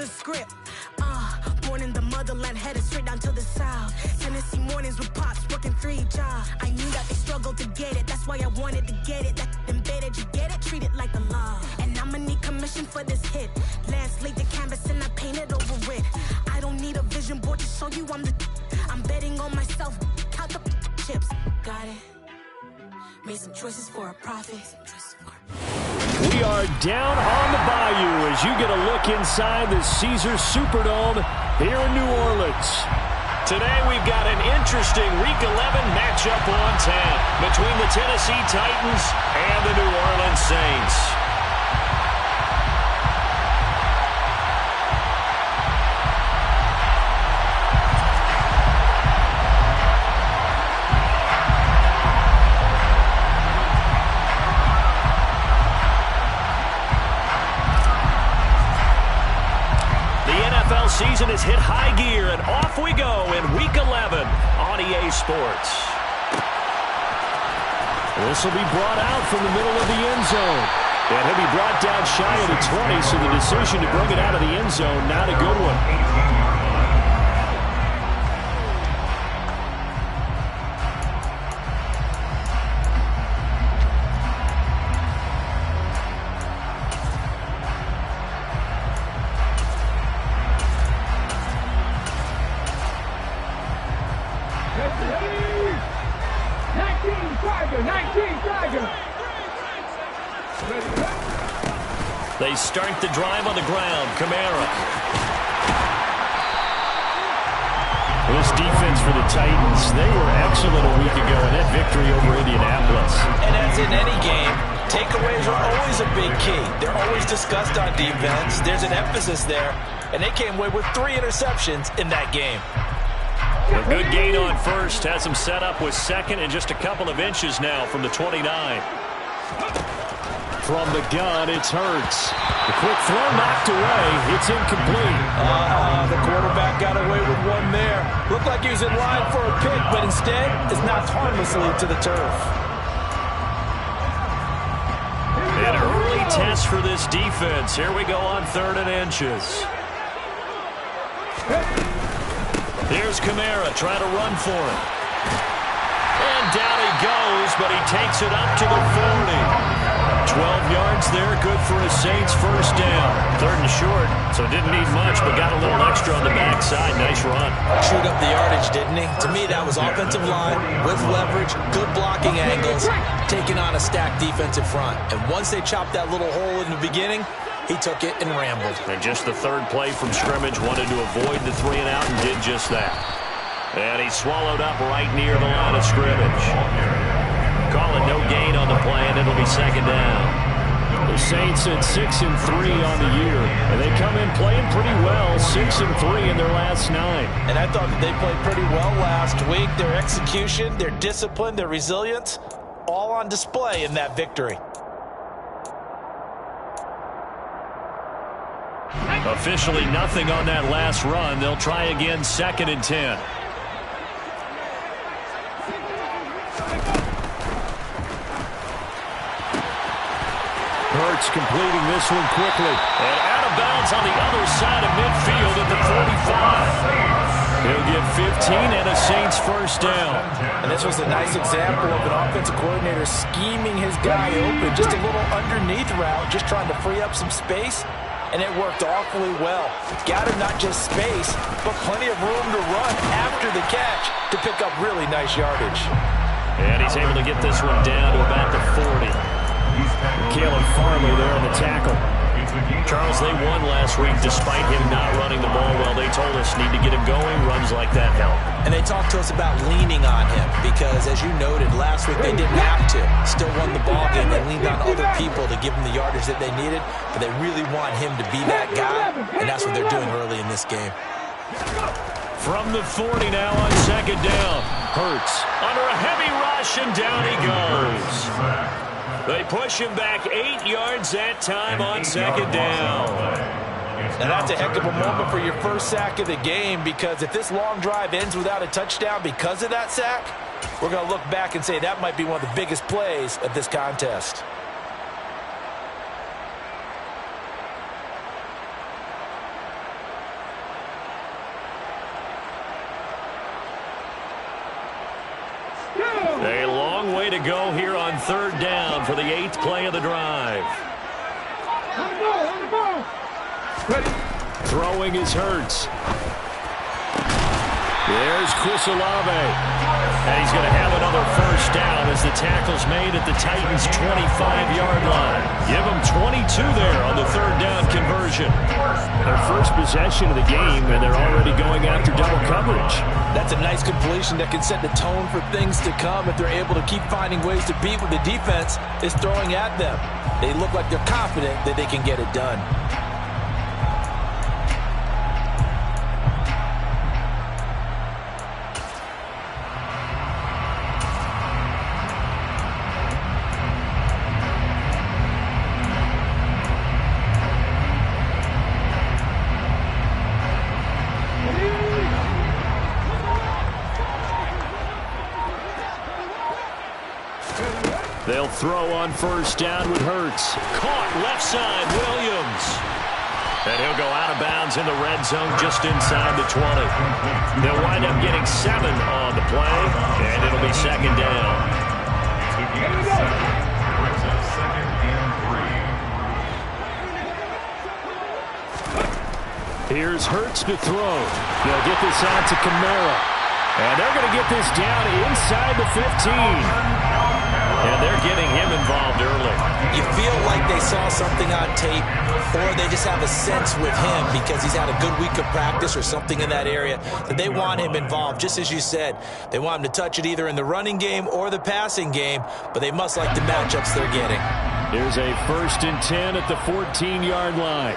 the script. Born in the motherland, headed straight down to the south. Tennessee mornings with pops, working 3 jobs. I knew that they struggled to get it, that's why I wanted to get it. That embedded, you get it, treat it like the law. And I'ma need commission for this hit. Lance laid the canvas and I painted over it. I don't need a vision board to show you I'm betting on myself, count the chips. Got it. Made some choices for a profit. We are down on the bayou as you get a look inside the Caesars Superdome here in New Orleans. Today we've got an interesting Week 11 matchup on 10 between the Tennessee Titans and the New Orleans Saints. Season has hit high gear, and off we go in Week 11 on EA Sports. This will be brought out from the middle of the end zone. And he'll be brought down shy of the 20, so the decision to bring it out of the end zone, not a good one. They start the drive on the ground. Kamara. This defense for the Titans, they were excellent a week ago in that victory over Indianapolis. And as in any game, takeaways are always a big key. They're always discussed on defense. There's an emphasis there, and they came away with 3 interceptions in that game. A good gain on first. Has him set up with second and just a couple of inches now from the 29. From the gun, it's Hurts. The quick throw knocked away. It's incomplete. The quarterback got away with one there. Looked like he was in line for a pick, but instead is knocked harmlessly to the turf. An early test for this defense. Here we go on 3rd and inches. Here's Kamara trying to run for it. And down he goes, but he takes it up to the 40. 12 yards there, good for a Saints first down. 3rd and short, so didn't need much, but got a little extra on the backside. Nice run. Chewed up the yardage, didn't he? To me, that was offensive line with leverage, good blocking angles, taking on a stacked defensive front. And once they chopped that little hole in the beginning, he took it and rambled. And just the 3rd play from scrimmage, wanted to avoid the 3 and out and did just that. And he swallowed up right near the line of scrimmage. Calling no gain on the play, and it'll be 2nd down. The Saints at 6-3 on the year, and they come in playing pretty well, 6-3 in their last 9. And I thought that they played pretty well last week. Their execution, their discipline, their resilience, all on display in that victory. Officially nothing on that last run. They'll try again, 2nd and 10. Hurts completing this one quickly. And out of bounds on the other side of midfield at the 45. He'll get 15 and a Saints first down. And this was a nice example of an offensive coordinator scheming his guy open. Just a little underneath route, just trying to free up some space. And it worked awfully well. Got him not just space, but plenty of room to run after the catch to pick up really nice yardage. And he's able to get this one down to about the 40. Caleb Farley there on the tackle. Charles, they won last week despite him not running the ball well. They told us need to get him going. Runs like that help. And they talked to us about leaning on him because, as you noted, last week they didn't have to. Still won the ball game. They leaned on other people to give them the yardage that they needed, but they really want him to be that guy, and that's what they're doing early in this game. From the 40 now on 2nd down. Hurts under a heavy rush, and down he goes. They push him back 8 yards that time on 2nd down. Now that's a heck of a moment for your first sack of the game, because if this long drive ends without a touchdown because of that sack, we're going to look back and say that might be one of the biggest plays of this contest. A long way to go here on third down for the 8th play of the drive. Throwing is Hurts. There's Chris Olave. And he's going to have another first down as the tackle's made at the Titans' 25-yard line. Give them 22 there on the third down conversion. Their first possession of the game, and they're already going after double coverage. That's a nice completion that can set the tone for things to come if they're able to keep finding ways to beat what the defense is throwing at them. They look like they're confident that they can get it done. They'll throw on first down with Hurts. Caught left side, Williams. And he'll go out of bounds in the red zone just inside the 20. They'll wind up getting 7 on the play, and it'll be second down. Here's Hurts to throw. They'll get this out to Kamara. And they're going to get this down inside the 15. And they're getting him involved early. You feel like they saw something on tape, or they just have a sense with him because he's had a good week of practice or something in that area that they want him involved. Just as you said, they want him to touch it either in the running game or the passing game, but they must like the matchups they're getting. Here's a 1st and 10 at the 14-yard line.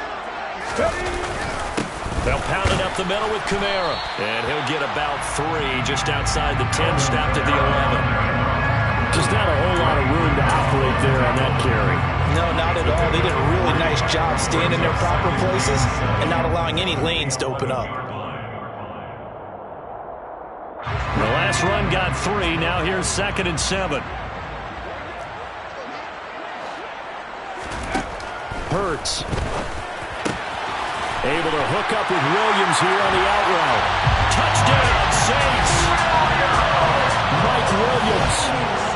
They'll pound it up the middle with Kamara. And he'll get about 3 just outside the 10, stopped at the 11. Just not a whole lot of room to operate there on that carry. No, not at all. They did a really nice job staying in their proper places and not allowing any lanes to open up. The last run got 3. Now here's 2nd and 7. Hurts. Able to hook up with Williams here on the out route. Touchdown, Saints. Mike Williams.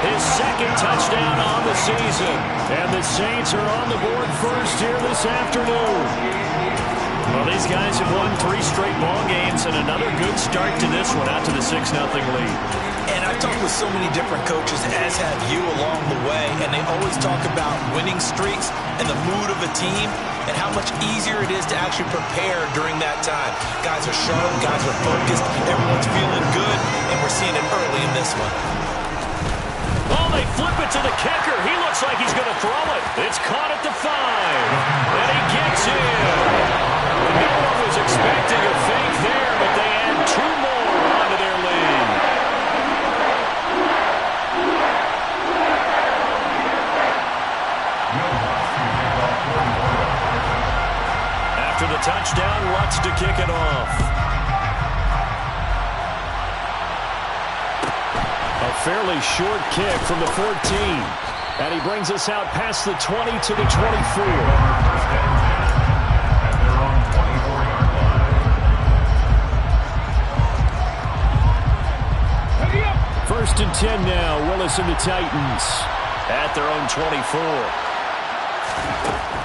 His 2nd touchdown on the season. And the Saints are on the board first here this afternoon. Well, these guys have won 3 straight ball games and another good start to this one out to the 6-0 lead. And I've talked with so many different coaches, as have you along the way, and they always talk about winning streaks and the mood of a team and how much easier it is to actually prepare during that time. Guys are sharp, guys are focused, everyone's feeling good, and we're seeing it early in this one. Oh, they flip it to the kicker. He looks like he's going to throw it. It's caught at the 5. And he gets in. No one was expecting a fake there, but they add 2 more onto their lead. After the touchdown, Lutz to kick it off. A fairly short kick from the 14. And he brings us out past the 20 to the 24. 1st and 10 now. Willis and the Titans at their own 24.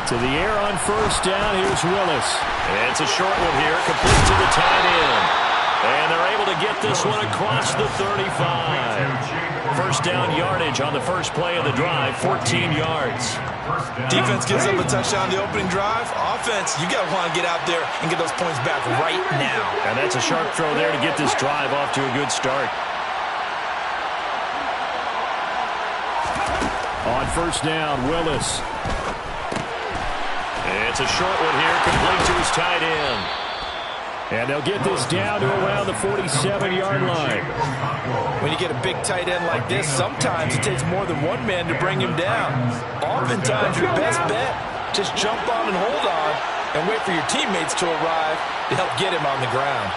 To the air on first down. Here's Willis. And it's a short one here, complete to the tight end. And they're able to get this one across the 35. First down yardage on the first play of the drive, 14 yards. Defense gives up a touchdown the opening drive. Offense, you got to want to get out there and get those points back right now. And that's a sharp throw there to get this drive off to a good start. On first down, Willis. It's a short one here, complete to his tight end. And they'll get this down to around the 47-yard line. When you get a big tight end like this, sometimes it takes more than one man to bring him down. Oftentimes, your best bet, just jump on and hold on and wait for your teammates to arrive to help get him on the ground.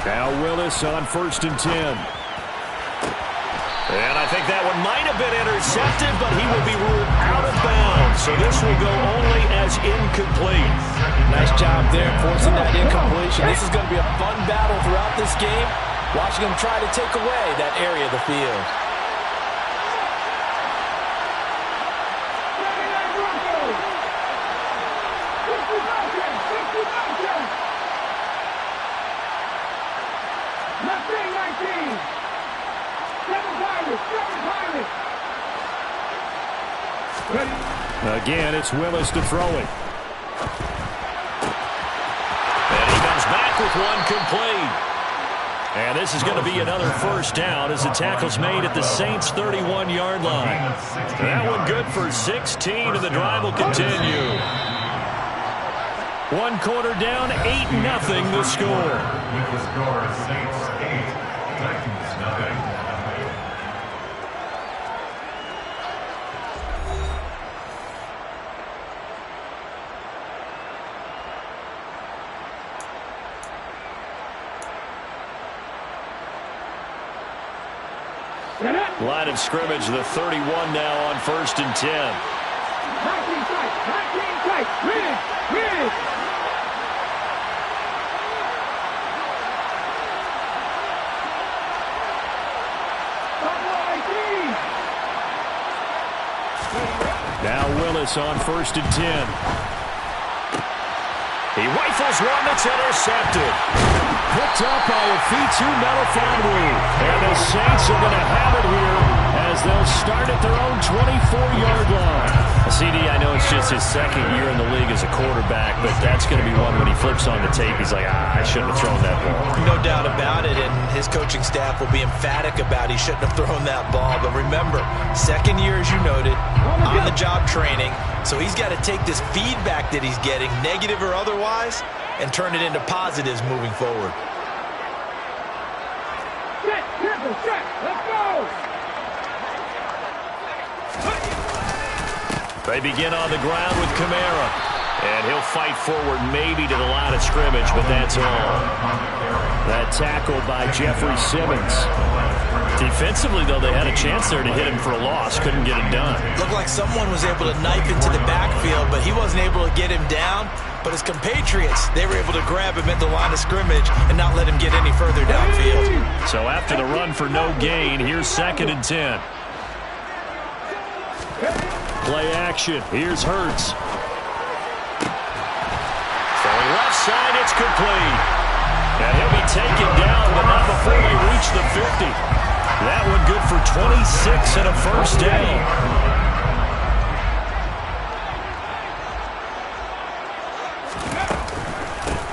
Now Willis on 1st and 10. And I think that one might have been intercepted, but he will be ruled out of bounds. So this will go only as incomplete. Nice job there forcing that incompletion. This is going to be a fun battle throughout this game. Watching him try to take away that area of the field. Again, it's Willis to throw it. And he comes back with one complete. And this is going to be another first down as the tackle's made at the Saints' 31-yard line. That one good for 16, and the drive will continue. One quarter down, 8-0 the score. The score, Saints 8, Titans 9. Line of scrimmage, the 31 now on 1st and 10. 19 tight, red. Now Willis on 1st and 10. He rifles one that's intercepted. Picked up by a Fitu Melifonwu. And the Saints are going to have it here as they'll start at their own 24-yard line. CD, I know it's just his second year in the league as a quarterback, but that's going to be one when he flips on the tape, he's like, I shouldn't have thrown that ball. No doubt about it, and his coaching staff will be emphatic about he shouldn't have thrown that ball. But remember, second year, as you noted, on-the-job training, so he's got to take this feedback that he's getting, negative or otherwise, and turn it into positives moving forward. Set, triple, set, let's go! They begin on the ground with Kamara. And he'll fight forward maybe to the line of scrimmage, but that's all. That tackle by Jeffrey Simmons. Defensively, though, they had a chance there to hit him for a loss. Couldn't get it done. Looked like someone was able to knife into the backfield, but he wasn't able to get him down. But his compatriots, they were able to grab him at the line of scrimmage and not let him get any further downfield. So after the run for no gain, here's 2nd and 10. Play action. Here's Hurts. Throwing left side, it's complete. And he'll be taken down, but not before they reach the 50. That one good for 26 and a first down.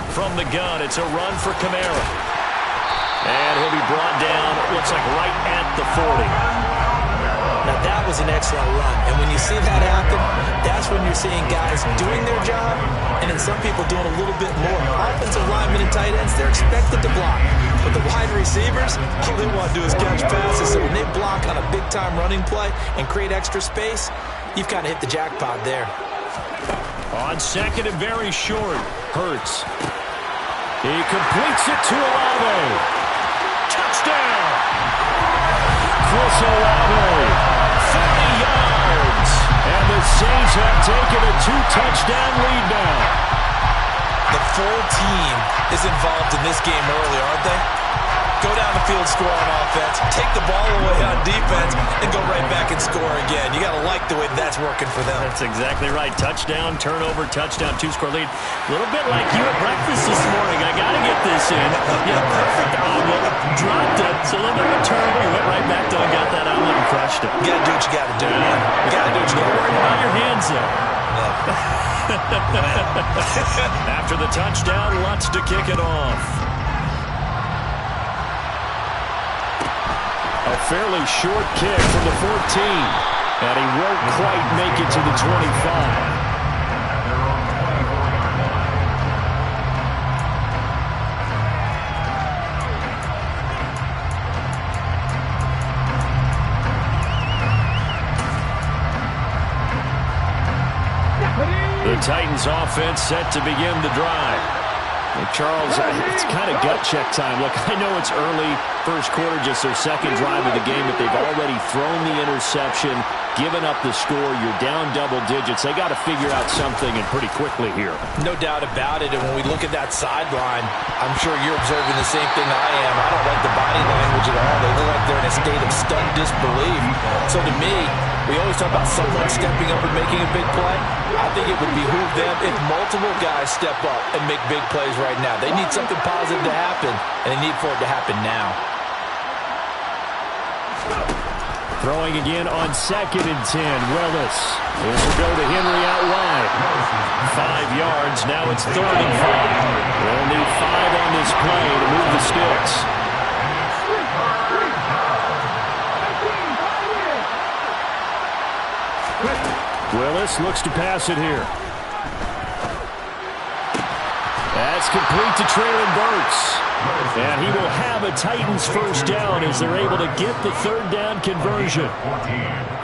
From the gun, it's a run for Kamara. And he'll be brought down, looks like right at the 40. Now, that was an excellent run. And when you see that happen, that's when you're seeing guys doing their job and then some people doing a little bit more. Offensive linemen and tight ends, they're expected to block. But the wide receivers, all they want to do is catch passes. So when they block on a big-time running play and create extra space, you've kind of hit the jackpot there. On 2nd and very short, Hurts. He completes it to Olave. Touchdown! Chris Olave. 30 yards. And the Saints have taken a 2-touchdown lead now. The full team is involved in this game early, aren't they? Go down the field, score on offense, take the ball away on defense, and go right back and score again. You got to like the way that's working for them. That's exactly right. Touchdown, turnover, touchdown, 2-score lead. A little bit like you at breakfast this morning. I got to get this in. Yeah, perfect omelet. Dropped it. So a little bit of a turnover. You went right back though and got that omelet and crushed it. You got to do what you got to do, man. You got to do what you got to do. Don't worry about your hands there. After the touchdown, Lutz to kick it off. A fairly short kick from the 14. And he won't quite make it to the 25. The Titans offense set to begin the drive. Charles, it's kind of gut check time. Look, I know it's early, first quarter, just their second drive of the game, but they've already thrown the interception, given up the score. You're down double digits. They got to figure out something, and pretty quickly here. No doubt about it, and when we look at that sideline, I'm sure you're observing the same thing I am. I don't like the body language at all. They look like they're in a state of stunned disbelief. So to me, we always talk about someone stepping up and making a big play. I think it would behoove them if multiple guys step up and make big plays right now. They need something positive to happen, and they need for it to happen now. Throwing again on 2nd and 10. Willis. This will go to Henry out wide. 5 yards. Now it's 3rd and 5. They'll need 5 on this play to move the sticks. Willis looks to pass it here. That's complete to Traylon Burks. And he will have a Titans first down as they're able to get the 3rd down conversion.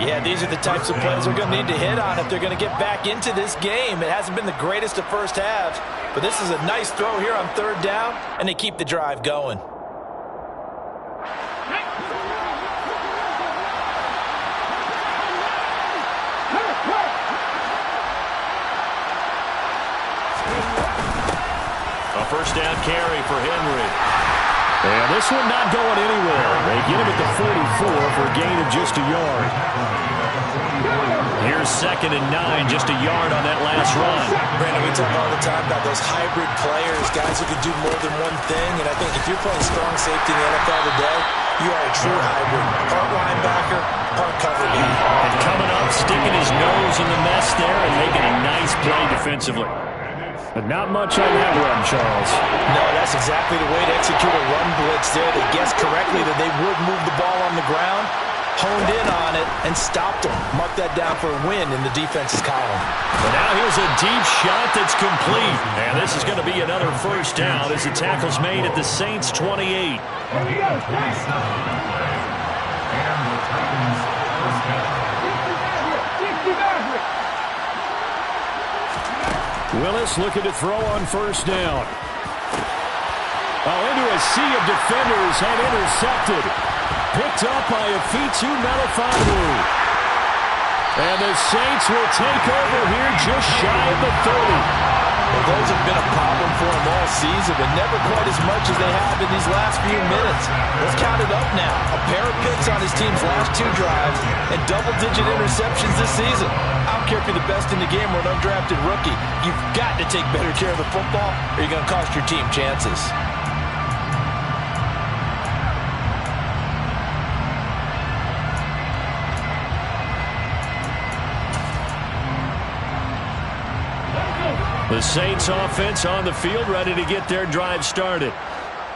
Yeah, these are the types of plays they're going to need to hit on if they're going to get back into this game. It hasn't been the greatest of first halves, but this is a nice throw here on 3rd down, and they keep the drive going. First down carry for Henry. And this one not going anywhere. They get him at the 44 for a gain of just a yard. Here's 2nd and 9, just a yard on that last run. Brandon, we talk all the time about those hybrid players, guys who can do more than one thing. And I think if you're playing strong safety in the NFL today, you are a true hybrid. Part linebacker, part cover guy. And coming up, sticking his nose in the mess there and making a nice play defensively. But not much on that run, Charles. No, that's exactly the way to execute a run blitz there. They guessed correctly that they would move the ball on the ground, honed in on it, and stopped them. Mark that down for a win in the defense's column. But now here's a deep shot that's complete. And this is going to be another first down as the tackle's made at the Saints' 28. And the Titans first down. Willis looking to throw on first down. Into a sea of defenders and intercepted. Picked up by Afitu Melifonwu. And the Saints will take over here just shy of the 30. Well, those have been a problem for them all season, but never quite as much as they have in these last few minutes. Let's count it up now. A pair of picks on his team's last 2 drives and double-digit interceptions this season. I don't care if you're the best in the game or an undrafted rookie. You've got to take better care of the football or you're going to cost your team chances. The Saints offense on the field, ready to get their drive started.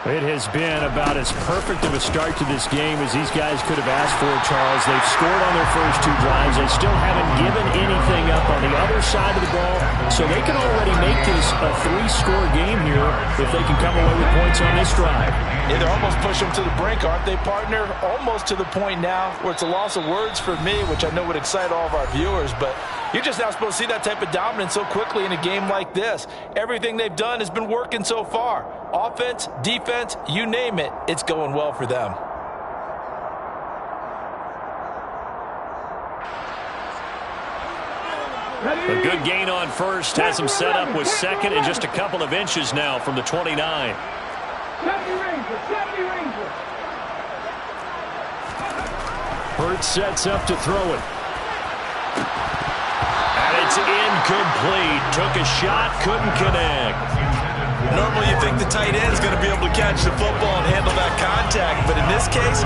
It has been about as perfect of a start to this game as these guys could have asked for, Charles. They've scored on their first 2 drives. They still haven't given anything up on the other side of the ball, so they can already make this a 3-score game here if they can come away with points on this drive. Yeah, they're almost pushing them to the brink, aren't they, partner? Almost to the point now where it's a loss of words for me, which I know would excite all of our viewers, but you're just not supposed to see that type of dominance so quickly in a game like this. Everything they've done has been working so far. Offense, defense, you name it, it's going well for them. A good gain on first has him set up with 2nd and just a couple of inches now from the 29. 70 Ranger. Hurts sets up to throw it. It's incomplete. Took a shot, couldn't connect. Normally you think the tight end's going to be able to catch the football and handle that contact, but in this case,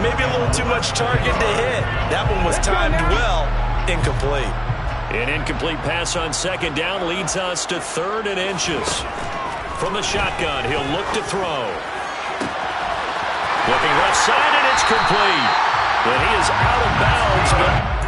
maybe a little too much target to hit. That one was timed well, incomplete. An incomplete pass on 2nd down leads us to 3rd and inches. From the shotgun, he'll look to throw. Looking left side, and it's complete. And he is out of bounds, but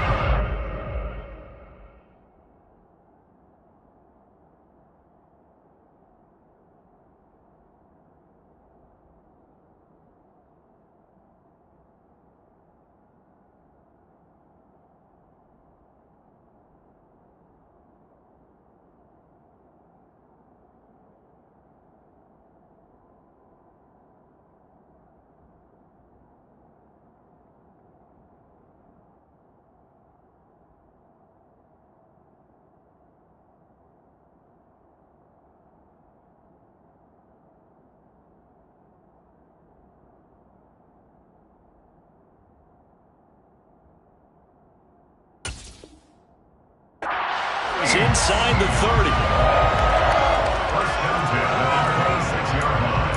is inside the 30. First down 10 at the 26-yard line.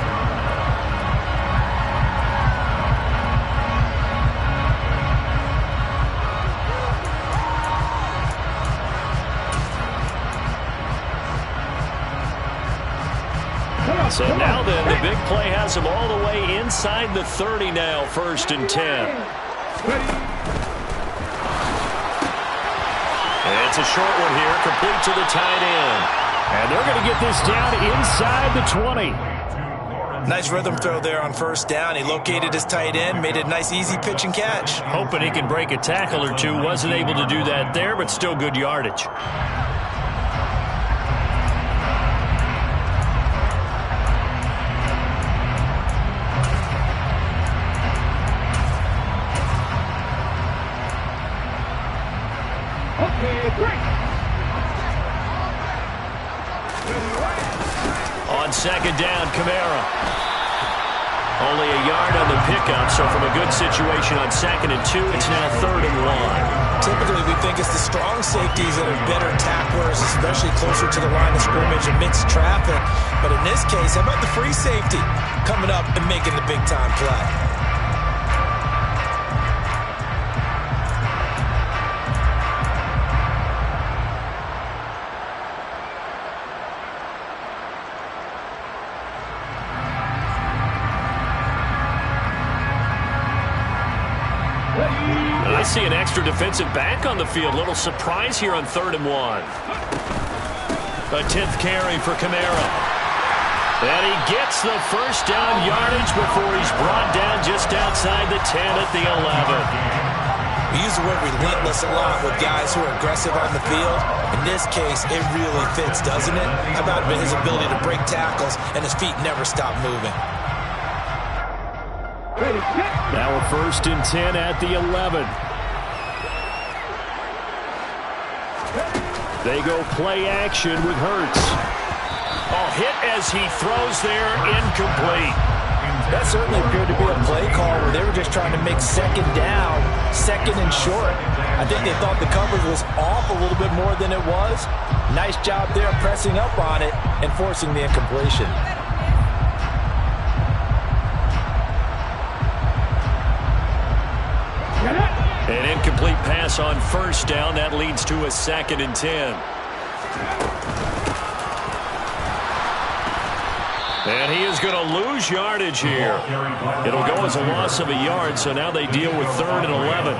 So now then, the big play has him all the way inside the 30 now, 1st and 10. And it's a short one here, complete to the tight end. And they're going to get this down inside the 20. Nice rhythm throw there on 1st down. He located his tight end, made it a nice easy pitch and catch. Hoping he can break a tackle or two. Wasn't able to do that there, but still good yardage. On 2nd down, Kamara. Only a yard on the pickup, so from a good situation on 2nd and 2, it's now 3rd and 1. Typically, we think it's the strong safeties that are better tacklers, especially closer to the line of scrimmage amidst traffic. But in this case, how about the free safety coming up and making the big-time play? I see an extra defensive back on the field. Little surprise here on 3rd and 1. A 10th carry for Kamara. And he gets the 1st down yardage before he's brought down just outside the 10 at the 11. We use the word relentless a lot with guys who are aggressive on the field. In this case, it really fits, doesn't it? How about his ability to break tackles and his feet never stop moving? Now a 1st and 10 at the 11. They go play action with Hurts. Oh, hit as he throws there, incomplete. That certainly appeared to be a play call where they were just trying to make 2nd down, 2nd and short. I think they thought the coverage was off a little bit more than it was. Nice job there pressing up on it and forcing the incompletion. An incomplete pass on 1st down. That leads to a 2nd and 10. And he is going to lose yardage here. It'll go as a loss of a yard, so now they deal with 3rd and 11.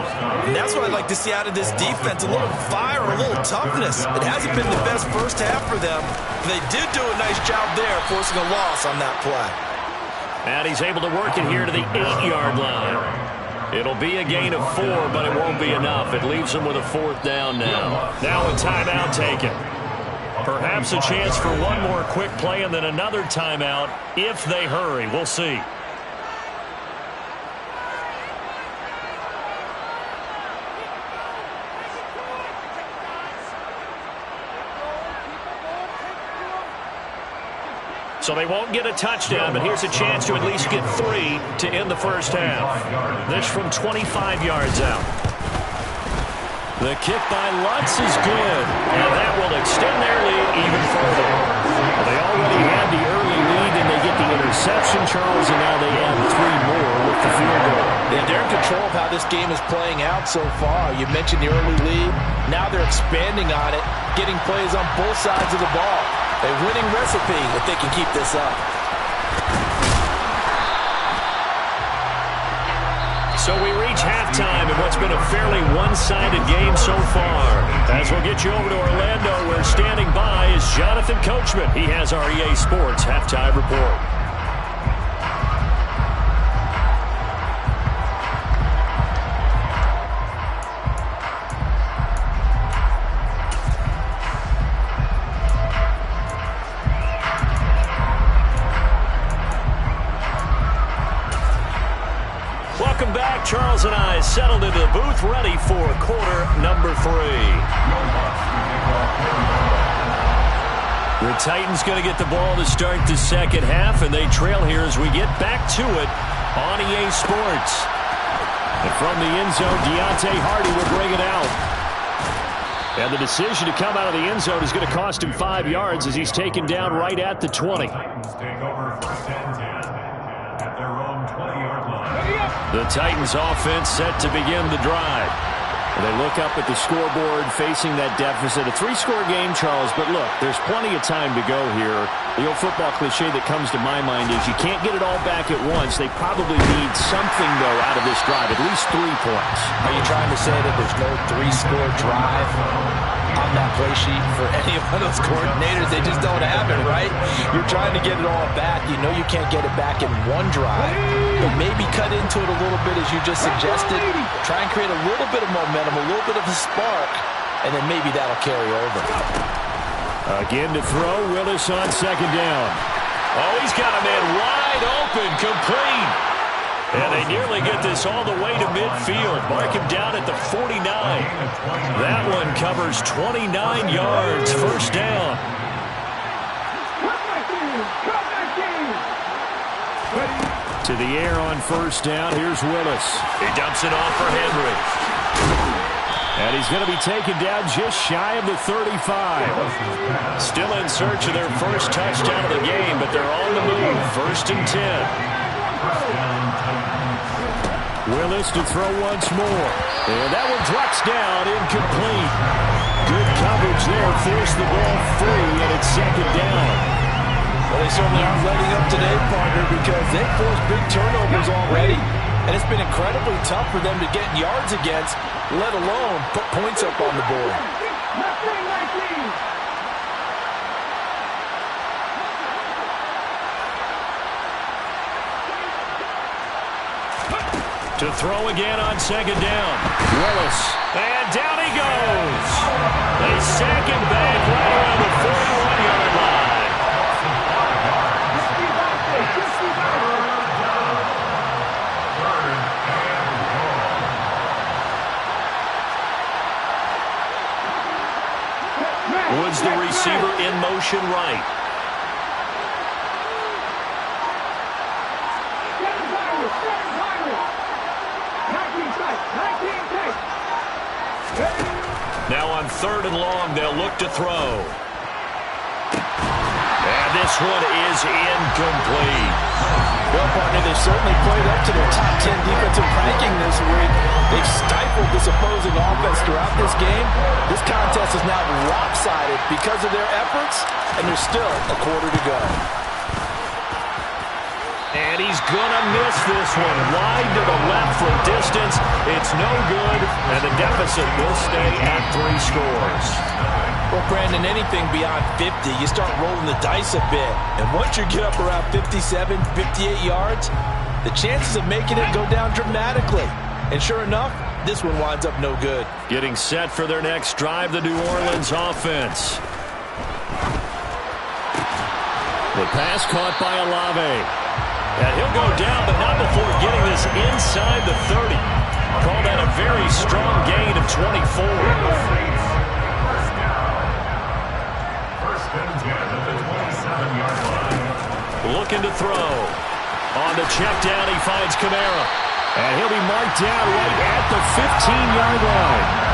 And that's what I'd like to see out of this defense, a little fire, a little toughness. It hasn't been the best first half for them. They did do a nice job there, forcing a loss on that play. And he's able to work it here to the 8-yard line. It'll be a gain of 4, but it won't be enough. It leaves them with a 4th down now. Now a timeout taken. Perhaps a chance for one more quick play and then another timeout if they hurry. We'll see. So they won't get a touchdown, but here's a chance to at least get 3 to end the first half. This from 25 yards out. The kick by Lutz is good, and that will extend their lead even further. They already had the early lead, and they get the interception, Charles, and now they add 3 more with the field goal. Yeah, they're in control of how this game is playing out so far. You mentioned the early lead. Now they're expanding on it, getting plays on both sides of the ball. A winning recipe if they can keep this up. So we reach halftime in what's been a fairly one-sided game so far. As we'll get you over to Orlando, where standing by is Jonathan Coachman. He has our EA Sports Halftime Report. Welcome back. Charles and I settled into the booth, ready for quarter number 3. The Titans going to get the ball to start the second half, and they trail here as we get back to it on EA Sports. And from the end zone, Deontay Hardy will bring it out. And the decision to come out of the end zone is going to cost him 5 yards as he's taken down right at the 20. Titans take over first and 10 at their own 20-yard line. The Titans offense set to begin the drive. And they look up at the scoreboard facing that deficit. A 3-score game, Charles, but look, there's plenty of time to go here. The old football cliche that comes to my mind is you can't get it all back at once. They probably need something, though, out of this drive, at least 3 points. Are you trying to say that there's no 3-score drive on that play sheet for any of those coordinators? They just don't have it, right? You're trying to get it all back. You know you can't get it back in one drive, but maybe cut into it a little bit as you just suggested. Try and create a little bit of momentum, a little bit of a spark, and then maybe that'll carry over. Again to throw, Willis on second down. Oh, he's got a man wide open, complete. And they nearly get this all the way to midfield. Mark him down at the 49. That one covers 29 yards, first down. To the air on first down, here's Willis. He dumps it off for Henry. And he's going to be taken down just shy of the 35. Still in search of their first touchdown of the game, but they're on the move. First and 10. Willis to throw once more. And that one drops down, incomplete. Good coverage there, forced the ball free, and it's second down. Well, they certainly aren't letting up today, partner, because they forced big turnovers already. And it's been incredibly tough for them to get yards against, let alone put points up on the board. To throw again on second down. Willis. And down he goes. They sack him back right around the 41-yard line. Woods, the receiver, in motion right. Now on third and long, they'll look to throw. And this one is incomplete. Well, partner, they've certainly played up to their top 10 defensive ranking this week. They've stifled this opposing offense throughout this game. This contest is now lopsided because of their efforts, and there's still a quarter to go. And he's going to miss this one. Wide to the left from distance. It's no good, and the deficit will stay at 3 scores. Well, Brandon, anything beyond 50, you start rolling the dice a bit. And once you get up around 57, 58 yards, the chances of making it go down dramatically. And sure enough, this one winds up no good. Getting set for their next drive, the New Orleans offense. The pass caught by Olave. And he'll go down, but not before getting this inside the 30. Call that a very strong gain of 24. First and 10 at the 27-yard line. Looking to throw. On the check down, he finds Kamara. And he'll be marked down right at the 15-yard line.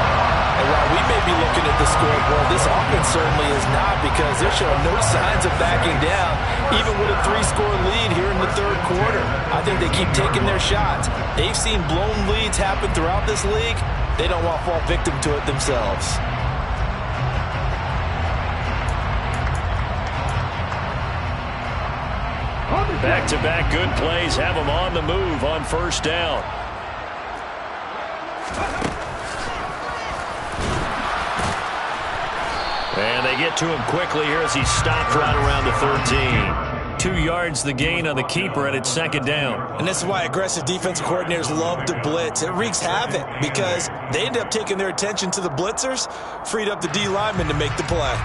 And while we may be looking at the scoreboard, this offense certainly is not, because they're showing no signs of backing down, even with a 3-score lead here in the third quarter. I think they keep taking their shots. They've seen blown leads happen throughout this league. They don't want to fall victim to it themselves. Back-to-back good plays have them on the move on first down. And they get to him quickly here as he stopped right around the 13. 2 yards the gain on the keeper, and it's second down. And this is why aggressive defensive coordinators love to blitz. It wreaks havoc because they end up taking their attention to the blitzers, freed up the D lineman to make the play.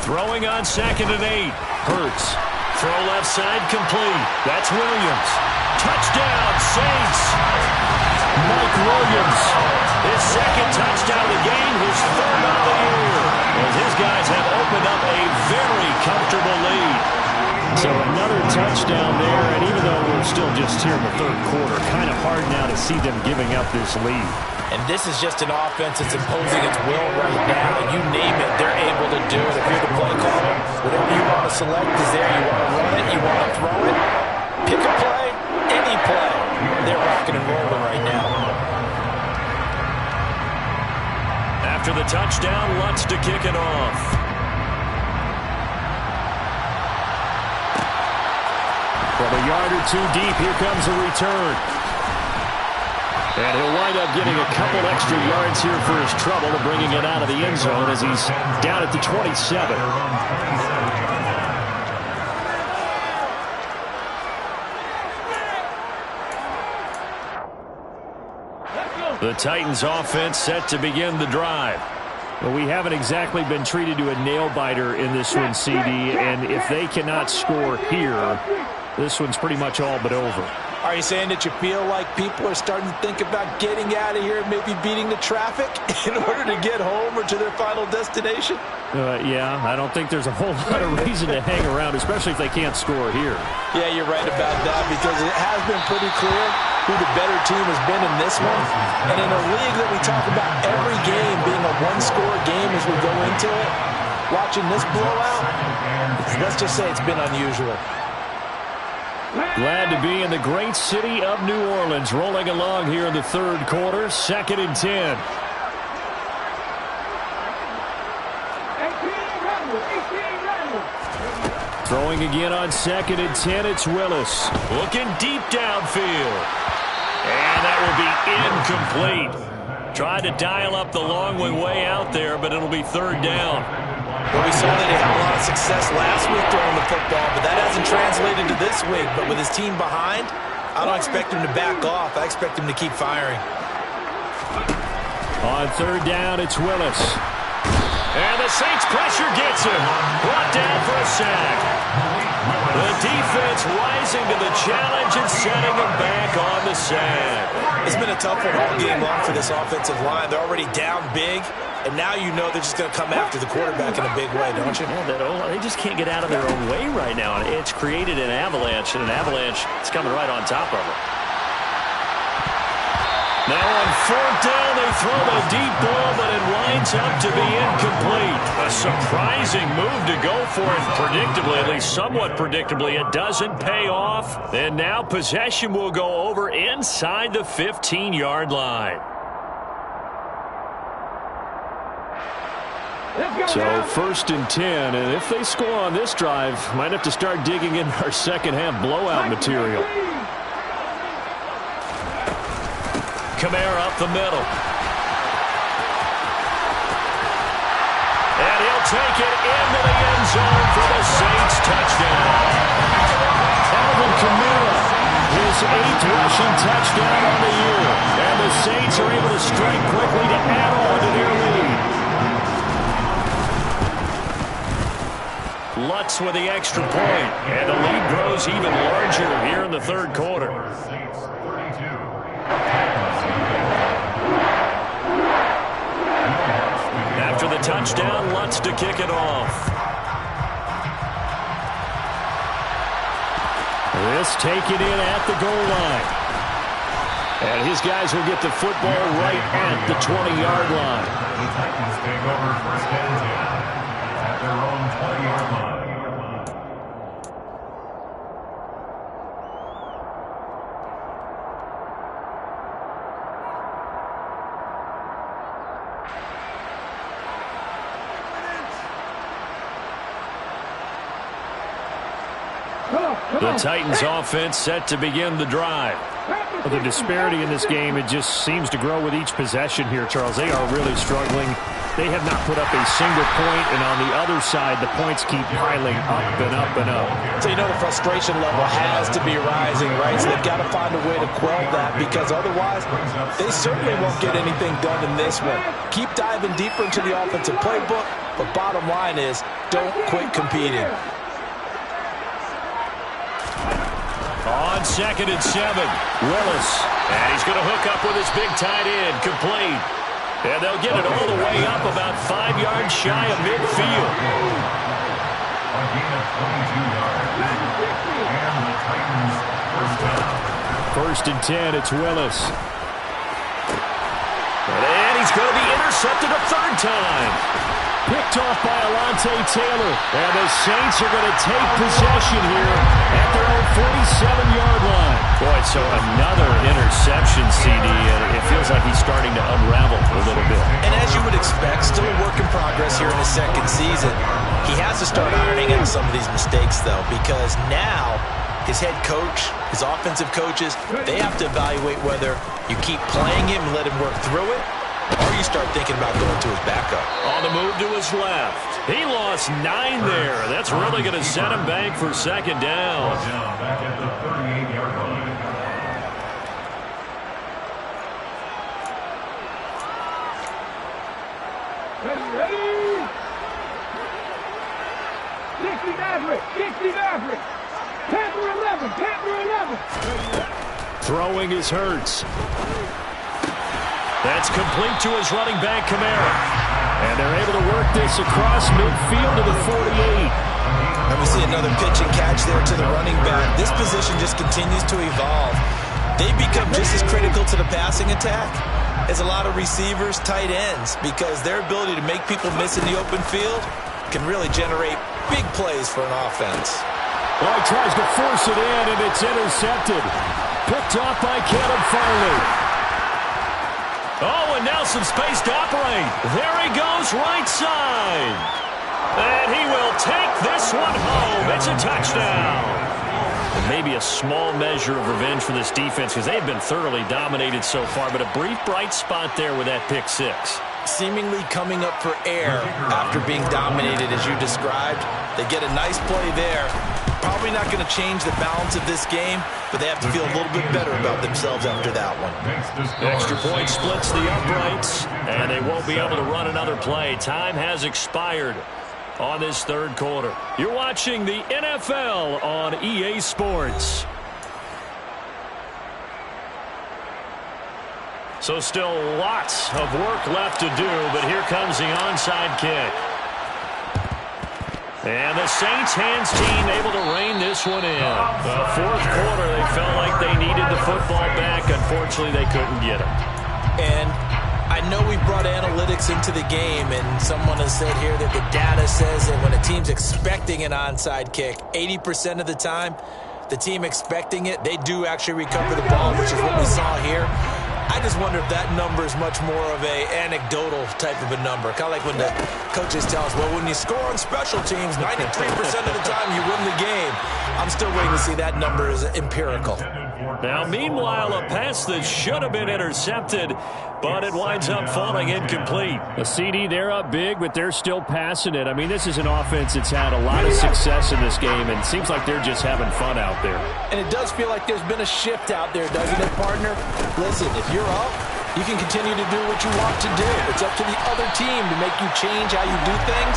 Throwing on second and 8. Hurts. Throw left side complete. That's Williams. Touchdown, Saints. Mike Williams. His second touchdown of the game, his third just here in the third quarter. Kind of hard now to see them giving up this lead. And this is just an offense that's imposing its will right now. You name it, they're able to do it. If you're the play caller, whatever you want to select is there. You want to run it, you want to throw it. Pick a play, any play. They're rocking and rolling right now. After the touchdown, Lutz to kick it off. From a yard or two deep, here comes a return. And he'll wind up getting a couple extra yards here for his trouble and bringing it out of the end zone as he's down at the 27. The Titans offense set to begin the drive. Well, we haven't exactly been treated to a nail-biter in this one, CD, and if they cannot score here, this one's pretty much all but over. Are you saying that you feel like people are starting to think about getting out of here and maybe beating the traffic in order to get home or to their final destination? Yeah, I don't think there's a whole lot of reason to hang around, especially if they can't score here. Yeah, you're right about that because it has been pretty clear who the better team has been in this one. And in a league that we talk about every game being a one-score game as we go into it, watching this blowout, let's just say it's been unusual. Glad to be in the great city of New Orleans, rolling along here in the third quarter, 2nd and 10. Throwing again on 2nd and 10, it's Willis. Looking deep downfield. And that will be incomplete. Tried to dial up the long way out there, but it'll be third down. Well, we saw that he had a lot of success last week throwing the football, but that hasn't translated to this week. But with his team behind, I don't expect him to back off. I expect him to keep firing. On third down, it's Willis. And the Saints pressure gets him. Brought down for a sack. The defense rising to the challenge and setting him back on the sack. It's been a tough one all game long for this offensive line. They're already down big, and now you know they're just going to come after the quarterback in a big way, don't you? Yeah, they just can't get out of their own way right now. And it's created an avalanche, and an avalanche is coming right on top of it. Now on fourth down, they throw the deep ball, but it winds up to be incomplete. A surprising move to go for it predictably, at least somewhat predictably. It doesn't pay off. And now possession will go over inside the 15-yard line. So 1st and 10, and if they score on this drive, might have to start digging in our second half blowout material. Kamara up the middle. And he'll take it into the end zone for the Saints touchdown. Alvin Kamara, his 8th rushing touchdown on the year. And the Saints are able to strike quickly to add on to their lead. Lutz with the extra point. And the lead grows even larger here in the third quarter. After the touchdown, Lutz to kick it off. This taken in at the goal line. And his guys will get the football right at the 20-yard line. The Titans take over 1st and 10 at their own 20-yard line. The Titans offense set to begin the drive. Well, the disparity in this game, it just seems to grow with each possession here, Charles. They are really struggling. They have not put up a single point, and on the other side, the points keep piling up and up and up. So you know the frustration level has to be rising, right? So they've got to find a way to quell that because otherwise they certainly won't get anything done in this one. Keep diving deeper into the offensive playbook, but bottom line is don't quit competing. On 2nd and 7, Willis. And he's going to hook up with his big tight end, complete. And they'll get it all the way up about 5 yards shy of midfield. A gain of 22 yards. And the Titans first down. First and 10, it's Willis. And he's going to be intercepted a third time. Picked off by Alontae Taylor. And the Saints are going to take possession here at their own 47-yard line. Boy, so another interception, CD, and it feels like he's starting to unravel a little bit. And as you would expect, still a work in progress here in his second season. He has to start ironing out some of these mistakes, though, because now his head coach, his offensive coaches, they have to evaluate whether you keep playing him and let him work through it, or you start thinking about going to his backup. On the move to his left. He lost 9 there. That's really going to set him back for second down. Back at the 38-yard line. Ready? 60 Maverick, 60 Maverick. Panther 11, Panther 11. Throwing is Hurts. That's complete to his running back, Kamara. And they're able to work this across midfield to the 48. And we see another pitch and catch there to the running back. This position just continues to evolve. They become just as critical to the passing attack as a lot of receivers, tight ends, because their ability to make people miss in the open field can really generate big plays for an offense. Well, he tries to force it in, and it's intercepted. Picked off by Caleb Farley. Oh, and now some space to operate. There he goes, right side. And he will take this one home. It's a touchdown. And maybe a small measure of revenge for this defense because they've been thoroughly dominated so far, but a brief bright spot there with that pick six. Seemingly coming up for air after being dominated as you described. They get a nice play there. Probably not going to change the balance of this game, but they have to feel a little bit better about themselves after that one. Extra point splits the uprights, and they won't be able to run another play. Time has expired on this third quarter. You're watching the NFL on EA Sports. So still lots of work left to do, but here comes the onside kick. And the Saints hands team able to rein this one in. The fourth quarter, they felt like they needed the football back. Unfortunately, they couldn't get it. And I know we brought analytics into the game, and someone has said here that the data says that when a team's expecting an onside kick, 80% of the time, the team expecting it, they do actually recover the ball, which is what we saw here. I just wonder if that number is much more of a anecdotal type of a number. Kind of like when the coaches tell us, well, when you score on special teams, 93% of the time you win the game. I'm still waiting to see that number is empirical. Now, meanwhile, a pass that should have been intercepted, but it winds up falling incomplete. A CD, they're up big, but they're still passing it. I mean, this is an offense that's had a lot of success in this game, and it seems like they're just having fun out there. And it does feel like there's been a shift out there, doesn't it, partner? Listen, if you're up, you can continue to do what you want to do. It's up to the other team to make you change how you do things.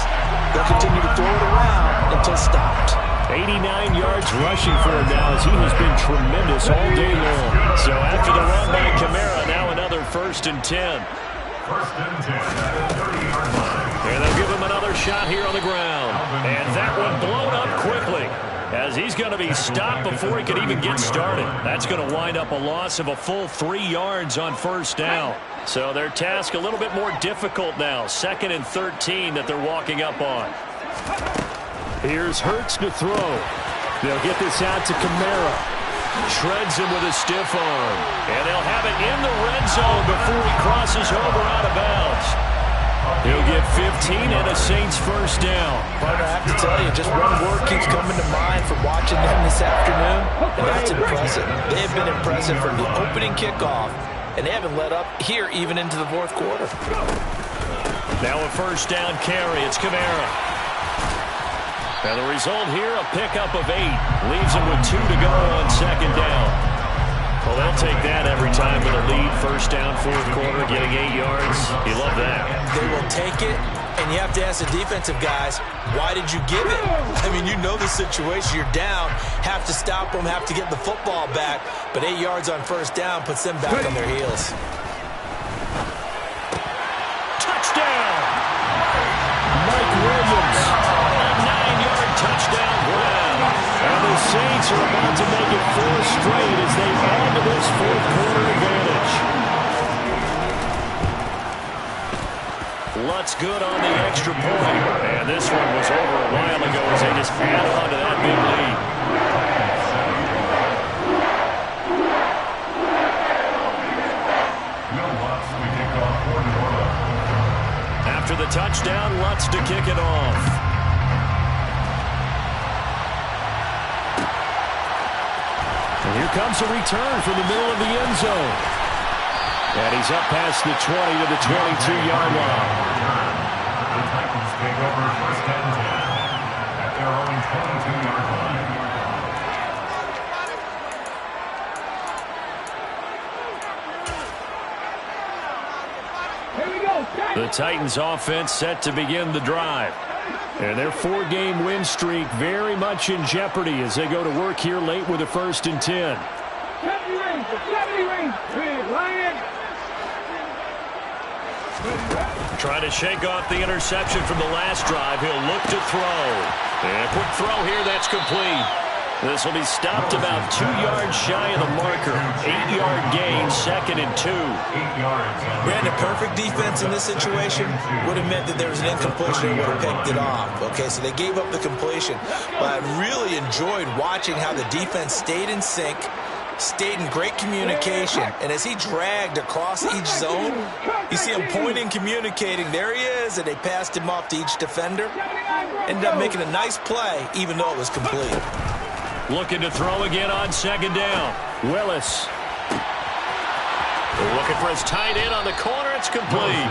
They'll continue to throw it around until stopped. 89 yards rushing for him now as he has been tremendous all day long. So after the run by Kamara, now another 1st and 10. First and 10 at the 30-yard line. And they'll give him another shot here on the ground. And that one blown up quickly as he's going to be stopped before he could even get started. That's going to wind up a loss of a full 3 yards on first down. So their task a little bit more difficult now. 2nd and 13 that they're walking up on. Here's Hurts to throw. They'll get this out to Kamara. Shreds him with a stiff arm. And they'll have it in the red zone before he crosses over out of bounds. He'll get 15 and a Saints first down. Partner, I have to tell you, just one word keeps coming to mind from watching them this afternoon, and that's impressive. They have been impressive from the opening kickoff, and they haven't let up here even into the fourth quarter. Now a first down carry. It's Kamara. And the result here, a pickup of 8. Leaves him with 2 to go on second down. Well, they'll take that every time with a lead. First down, fourth quarter, getting 8 yards. You love that. They will take it, and you have to ask the defensive guys, why did you give it? I mean, you know the situation. You're down, have to stop them, have to get the football back. But 8 yards on first down puts them back on their heels. Touchdown! Mike Williams. Touchdown ground. And the Saints are about to make it 4 straight as they add to this fourth-quarter advantage. Lutz good on the extra point. And this one was over a while ago as they just add on to that big lead. After the touchdown, Lutz to kick it off. And here comes a return from the middle of the end zone. And he's up past the 20 to the 22-yard line. The Titans take over first and 10 at their own 22-yard line. The Titans offense set to begin the drive. And their 4-game win streak very much in jeopardy as they go to work here late with a 1st and 10. 70 range. Big Lion. Trying to shake off the interception from the last drive. He'll look to throw. And a quick throw here, that's complete. This will be stopped about 2 yards shy of the marker. 8-yard gain, 2nd and 2. 8 yards. Brandon, perfect defense in this situation would have meant that there was an incompletion and would have picked it off. Okay, so they gave up the completion. But I really enjoyed watching how the defense stayed in sync, stayed in great communication. And as he dragged across each zone, you see him pointing, communicating. There he is, and they passed him off to each defender. Ended up making a nice play, even though it was complete. Looking to throw again on 2nd down. Willis. Looking for his tight end on the corner. It's complete.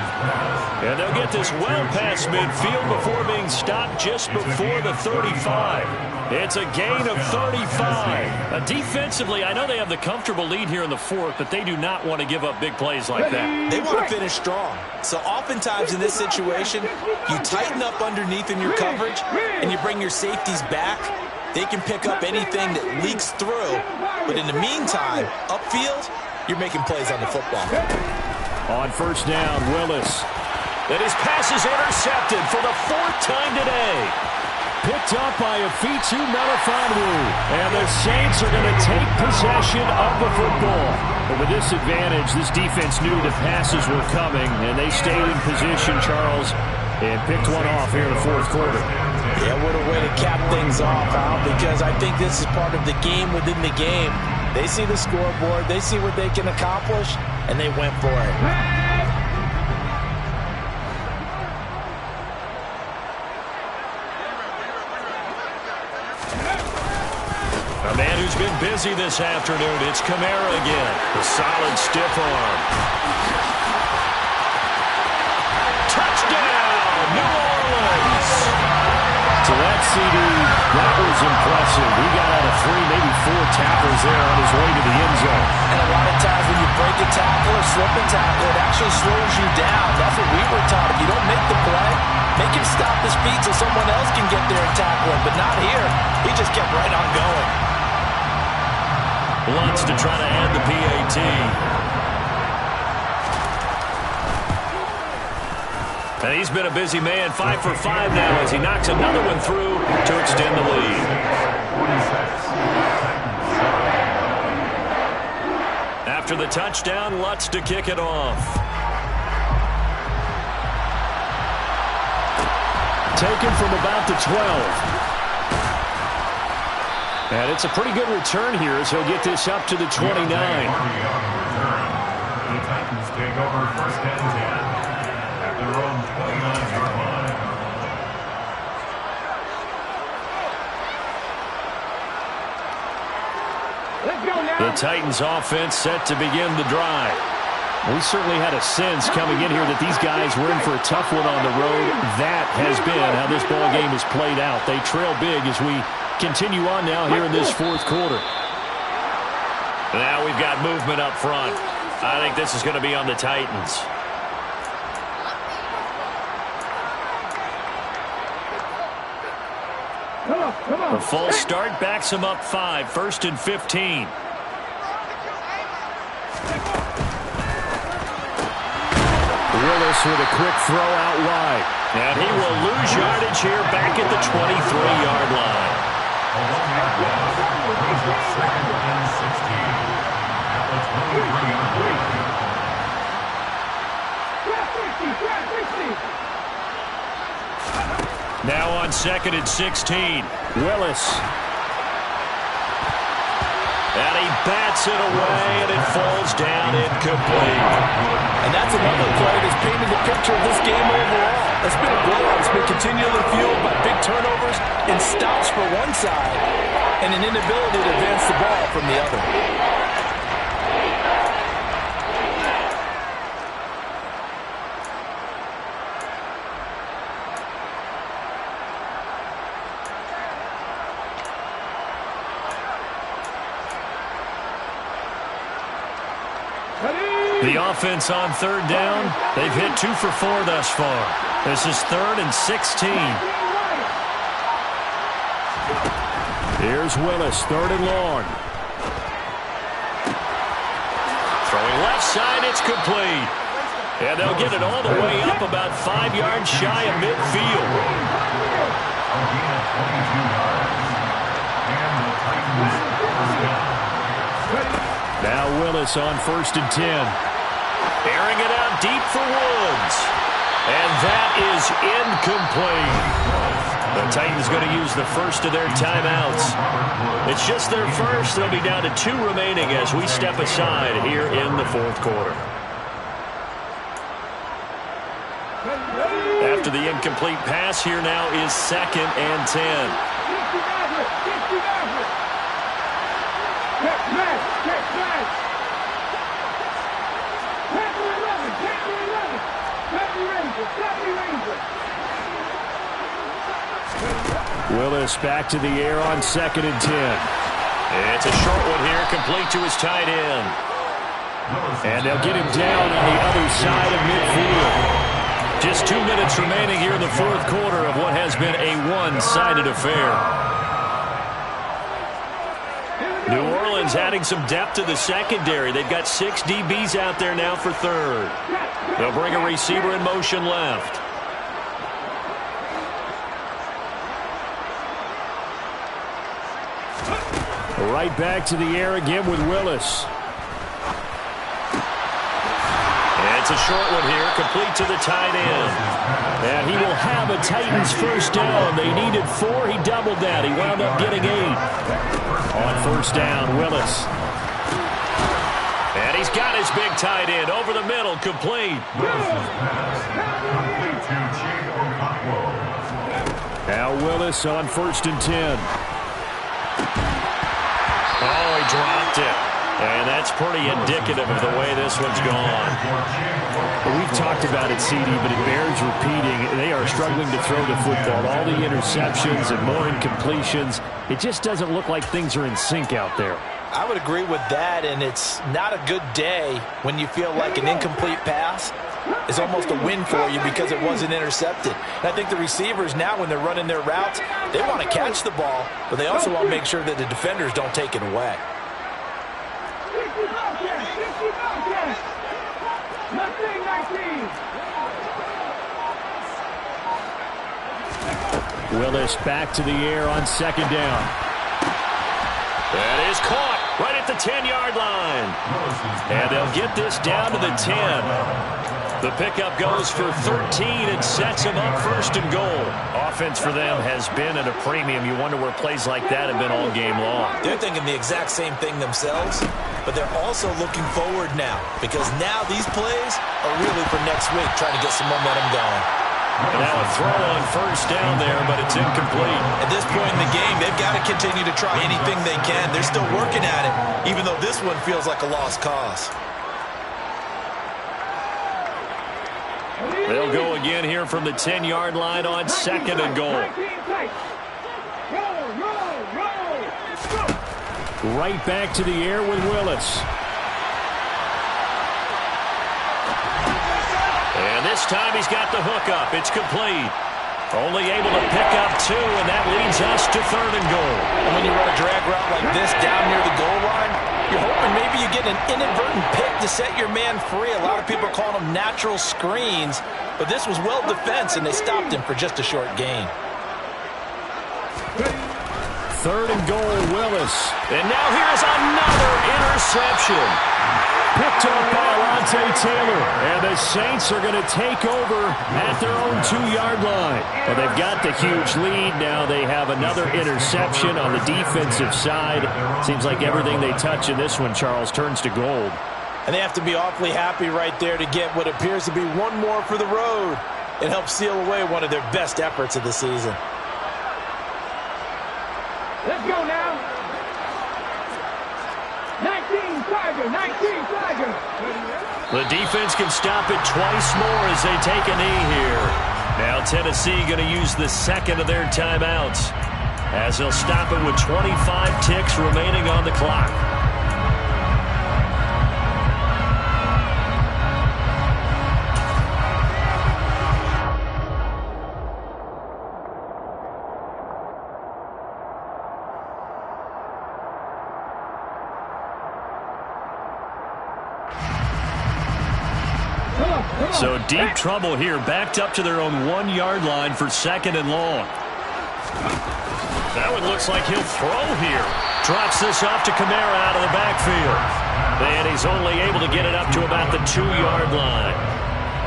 And they'll get this well past midfield before being stopped just before the 35. It's a gain of 35. Defensively, I know they have the comfortable lead here in the 4th, but they do not want to give up big plays like that. They want to finish strong. So oftentimes in this situation, you tighten up underneath in your coverage, and you bring your safeties back. They can pick up anything that leaks through. But in the meantime, upfield, you're making plays on the football. On 1st down, Willis. And his pass is intercepted for the 4th time today. Picked up by Afitu Melifonwu. And the Saints are going to take possession of the football. But with this advantage, this defense knew the passes were coming, and they stayed in position, Charles, and picked one off here in the 4th quarter. Yeah, what a way to cap things off, Al, because I think this is part of the game within the game. They see the scoreboard, they see what they can accomplish, and they went for it. A man who's been busy this afternoon, it's Kamara again. A solid stiff arm. Touchdown, New Orleans! So that CD, that was impressive. He got out of 3, maybe 4 tackles there on his way to the end zone. And a lot of times when you break a tackle or slip a tackle, it actually slows you down. That's what we were taught. If you don't make the play, make him stop his feet so someone else can get there and tackle him. But not here. He just kept right on going. Wants to try to add the PAT. And he's been a busy man, 5 for 5 now as he knocks another one through to extend the lead. After the touchdown, Lutz to kick it off. Taken from about the 12. And it's a pretty good return here as he'll get this up to the 29. The Titans take over first and 10 at their own 29-yard line. The Titans offense set to begin the drive. We certainly had a sense coming in here that these guys were in for a tough one on the road. That has been how this ball game has played out. They trail big as we continue on now here in this 4th quarter. Now we've got movement up front. I think this is going to be on the Titans. Come on. A false start backs him up 5, 1st and 15. Willis with a quick throw out wide. And he will lose yardage here back at the 23-yard line. A 1-yard loss brings up 2nd and 16 at the Now on 2nd and 16. Willis. And he bats it away, and it falls down incomplete. And that's another play that's painted the picture of this game overall. It's been a blowout. It's been continually fueled by big turnovers and stops for one side and an inability to advance the ball from the other. The offense on 3rd down, they've hit 2 for 4 thus far. This is 3rd and 16. Here's Willis, 3rd and long. Throwing left side, it's complete. And they'll get it all the way up about 5 yards shy of midfield. Now Willis on 1st and 10. Airing it out deep for Woods. And that is incomplete. The Titans going to use the first of their timeouts. It's just their first. They'll be down to 2 remaining as we step aside here in the 4th quarter. After the incomplete pass, here now is 2nd and 10. Willis back to the air on 2nd and 10. It's a short one here, complete to his tight end. And they'll get him down on the other side of midfield. Just 2 minutes remaining here in the 4th quarter of what has been a one-sided affair. New Orleans adding some depth to the secondary. They've got 6 DBs out there now for 3rd. They'll bring a receiver in motion left. Right back to the air again with Willis. And it's a short one here, complete to the tight end. And he will have a Titans first down. They needed 4. He doubled that. He wound up getting 8. On 1st down, Willis. And he's got his big tight end over the middle, complete. Now Willis on 1st and 10. Oh, he dropped it. And that's pretty indicative of the way this one's gone. Well, we've talked about it, CD, but it bears repeating. They are struggling to throw the football. All the interceptions and more incompletions. It just doesn't look like things are in sync out there. I would agree with that, and it's not a good day when you feel like an incomplete pass is almost a win for you because it wasn't intercepted. And I think the receivers now, when they're running their routes, they want to catch the ball, but they also want to make sure that the defenders don't take it away. Willis back to the air on 2nd down. That is caught right at the 10-yard line. And they'll get this down to the 10. The pickup goes for 13 and sets them up 1st and goal. Offense for them has been at a premium. You wonder where plays like that have been all game long. They're thinking the exact same thing themselves, but they're also looking forward now because now these plays are really for next week, trying to get some momentum going. And now a throw on 1st down there, but it's incomplete. At this point in the game, they've got to continue to try anything they can. They're still working at it, even though this one feels like a lost cause. They'll go again here from the 10-yard line on 2nd and goal. Right back to the air with Willis. And this time he's got the hook up. It's complete. Only able to pick up 2, and that leads us to 3rd and goal. And when you run a drag route like this down near the goal line, you're hoping maybe you get an inadvertent pick to set your man free. A lot of people call them natural screens, but this was well defense, and they stopped him for just a short gain. 3rd and goal, Willis. And now here's another interception. picked up by Alontae Taylor. And the Saints are going to take over at their own 2-yard line. Well, they've got the huge lead. Now they have another interception on the defensive side. Seems like everything they touch in this one, Charles, turns to gold. And they have to be awfully happy right there to get what appears to be one more for the road. It helps seal away one of their best efforts of the season. Let's go now. 19 Tiger, 19 Tiger. The defense can stop it twice more as they take a knee here. Now Tennessee going to use the second of their timeouts as they'll stop it with 25 ticks remaining on the clock. So deep trouble here, backed up to their own 1-yard line for 2nd and long. That one looks like he'll throw here. Drops this off to Kamara out of the backfield. And he's only able to get it up to about the 2-yard line.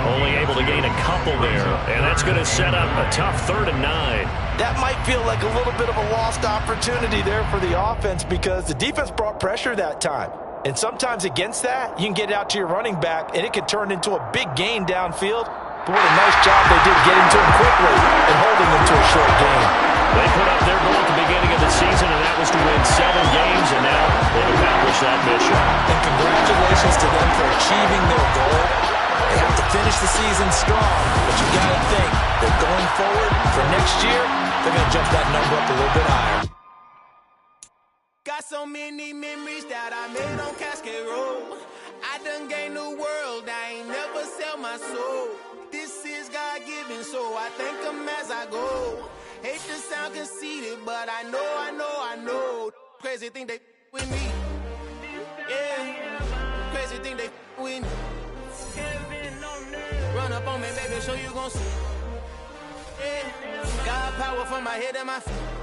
Only able to gain a couple there. And that's going to set up a tough 3rd and 9. That might feel like a little bit of a lost opportunity there for the offense because the defense brought pressure that time. And sometimes against that, you can get it out to your running back, and it could turn into a big gain downfield. But what a nice job they did getting to him quickly and holding him to a short gain. They put up their goal at the beginning of the season, and that was to win 7 games, and now they've accomplished that mission. And congratulations to them for achieving their goal. They have to finish the season strong, but you got to think that going forward for next year, they're going to jump that number up a little bit higher. Got so many memories that I made on Cascade Road. I done gained the world, I ain't never sell my soul. This is God-given, so I thank him as I go. Hate to sound conceited, but I know. Crazy thing they with me. Yeah, crazy thing they with me. Run up on me, baby, show you gon' see. Yeah, got power from my head and my feet.